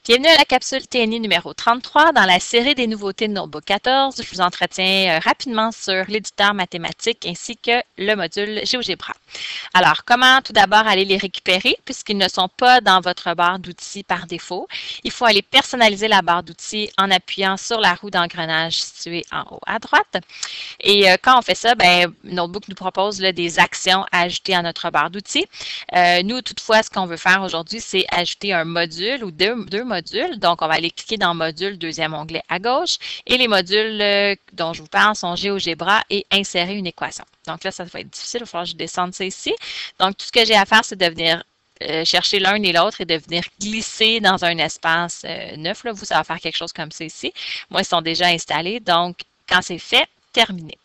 Bienvenue à la capsule TNI numéro 33. Dans la série des nouveautés de Notebook 14, je vous entretiens rapidement sur l'éditeur mathématique ainsi que le module GeoGebra. Alors, comment tout d'abord aller les récupérer puisqu'ils ne sont pas dans votre barre d'outils par défaut? Il faut aller personnaliser la barre d'outils en appuyant sur la roue d'engrenage située en haut à droite. Et quand on fait ça, Notebook nous propose là, des actions à ajouter à notre barre d'outils. Nous, toutefois, ce qu'on veut faire aujourd'hui, c'est ajouter un module ou deux modules. Donc, on va aller cliquer dans Module, deuxième onglet à gauche. Et les modules dont je vous parle sont GeoGebra et Insérer une équation. Donc là, ça va être difficile. Il va falloir que je descende ça ici. Donc, tout ce que j'ai à faire, c'est de venir chercher l'un et l'autre et de venir glisser dans un espace neuf. Là. Vous, ça va faire quelque chose comme ça ici. Moi, ils sont déjà installés. Donc, quand c'est fait, terminé.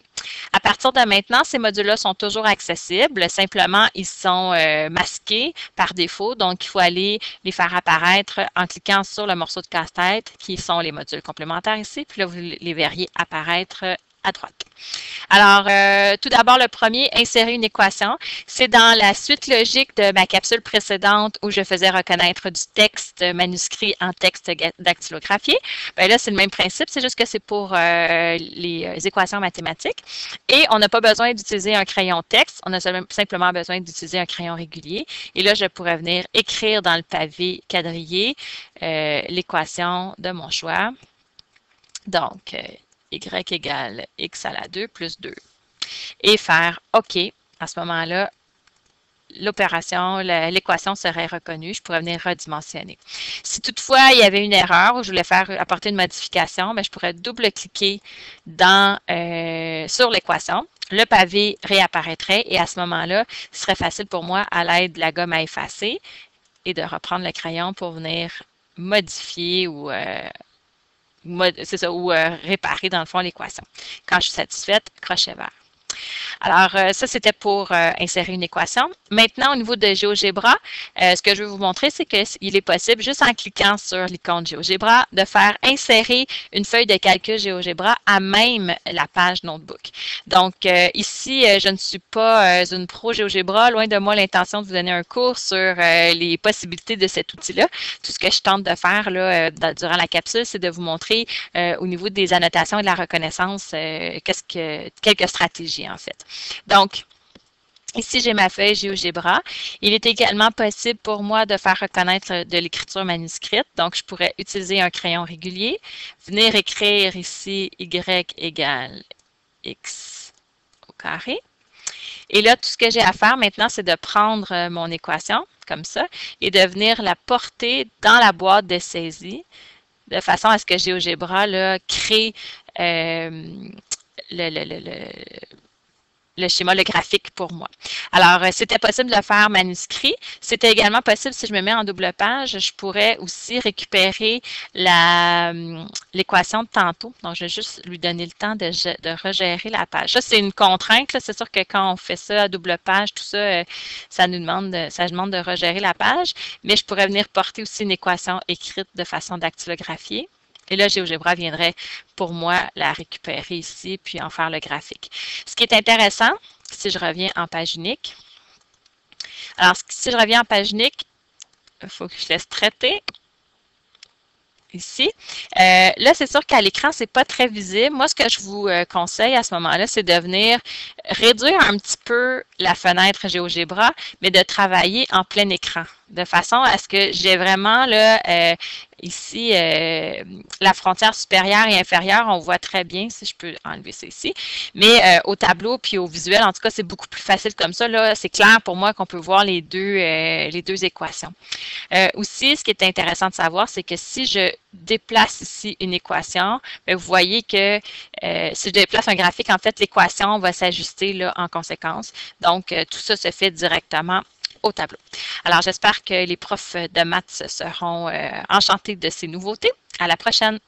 À partir de maintenant, ces modules-là sont toujours accessibles. Simplement, ils sont masqués par défaut. Donc, il faut aller les faire apparaître en cliquant sur le morceau de casse-tête qui sont les modules complémentaires ici. Puis là, vous les verriez apparaître à droite. Alors, tout d'abord, le premier, insérer une équation. C'est dans la suite logique de ma capsule précédente où je faisais reconnaître du texte manuscrit en texte dactylographié. Bien là, c'est le même principe, c'est juste que c'est pour les équations mathématiques. Et on n'a pas besoin d'utiliser un crayon texte, on a simplement besoin d'utiliser un crayon régulier. Et là, je pourrais venir écrire dans le pavé quadrillé l'équation de mon choix. Donc, y égale x à la 2 plus 2. Et faire OK. À ce moment-là, l'opération, l'équation serait reconnue. Je pourrais venir redimensionner. Si toutefois, il y avait une erreur ou je voulais faire apporter une modification, je pourrais double-cliquer sur l'équation. Le pavé réapparaîtrait et à ce moment-là, ce serait facile pour moi, à l'aide de la gomme à effacer et de reprendre le crayon pour venir modifier ou réparer dans le fond l'équation. Quand je suis satisfaite, crochet vert. Alors, ça, c'était pour insérer une équation. Maintenant, au niveau de GeoGebra, ce que je vais vous montrer, c'est qu'il est possible, juste en cliquant sur l'icône GeoGebra, de faire insérer une feuille de calcul GeoGebra à même la page Notebook. Donc, ici, je ne suis pas une pro GeoGebra. Loin de moi l'intention de vous donner un cours sur les possibilités de cet outil-là. Tout ce que je tente de faire là, durant la capsule, c'est de vous montrer au niveau des annotations et de la reconnaissance quelques stratégies, en fait. Donc, ici, j'ai ma feuille GeoGebra. Il est également possible pour moi de faire reconnaître de l'écriture manuscrite. Donc, je pourrais utiliser un crayon régulier, venir écrire ici y égale x au carré. Et là, tout ce que j'ai à faire maintenant, c'est de prendre mon équation, comme ça, et de venir la porter dans la boîte de saisie, de façon à ce que GeoGebra là, crée le schéma, le graphique pour moi. Alors, c'était possible de le faire manuscrit. C'était également possible, si je me mets en double page, je pourrais aussi récupérer l'équation de tantôt. Donc, je vais juste lui donner le temps de regérer la page. Ça, c'est une contrainte. C'est sûr que quand on fait ça à double page, tout ça, ça demande de regérer la page. Mais je pourrais venir porter aussi une équation écrite de façon dactylographiée. Et là, GeoGebra viendrait pour moi la récupérer ici, puis en faire le graphique. Ce qui est intéressant, si je reviens en page unique, alors si je reviens en page unique, il faut que je laisse traiter. Ici. Là, c'est sûr qu'à l'écran, ce n'est pas très visible. Moi, ce que je vous conseille à ce moment-là, c'est de venir réduire un petit peu la fenêtre GeoGebra, mais de travailler en plein écran, de façon à ce que j'ai vraiment là, ici la frontière supérieure et inférieure, on voit très bien, si je peux enlever ça ici, mais au tableau puis au visuel, en tout cas, c'est beaucoup plus facile comme ça. Là, c'est clair pour moi qu'on peut voir les deux équations. Aussi, ce qui est intéressant de savoir, c'est que si je déplace ici une équation, vous voyez que si je déplace un graphique, en fait, l'équation va s'ajuster là en conséquence. Donc, tout ça se fait directement au tableau. Alors, j'espère que les profs de maths seront enchantés de ces nouveautés. À la prochaine!